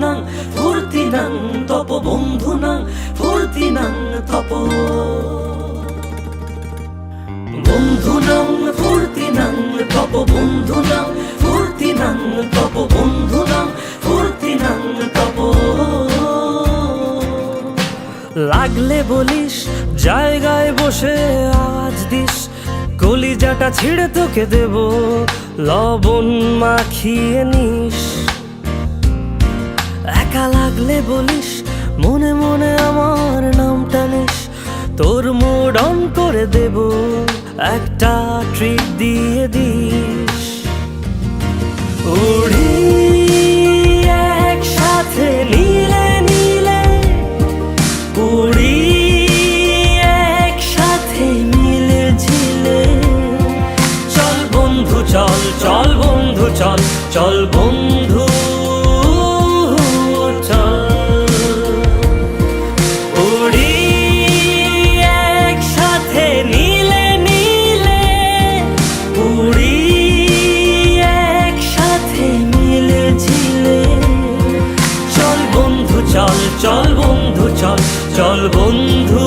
বন্ধুনাং ফুর্তিনাং তপ বন্ধুনাং ফুর্তিনাং তপ বন্ধুনাং ফুর্তিনাং তপ বন্ধুনাং ফুর্তিনাং তপ বন্ধুনাং ফুর্তিনাং তপ লাগলে বলিস জায়গায় বসে আওয়াজ দিস কলিজাটা ছিঁড়ে তোকে দেব লবণ মাখিয়ে নিস একা লাগলে বলিস মনে মনে আমার নামটা নিস তোর মুড অন করে দেব একটা ট্রিট দিয়ে দিস উড়ি একসাথে নীলে নীলে উড়ি একসাথে মিলে ঝিলে চল বন্ধু চল চল বন্ধু চল চল বন্ধু চল বন্ধু চল চল বন্ধু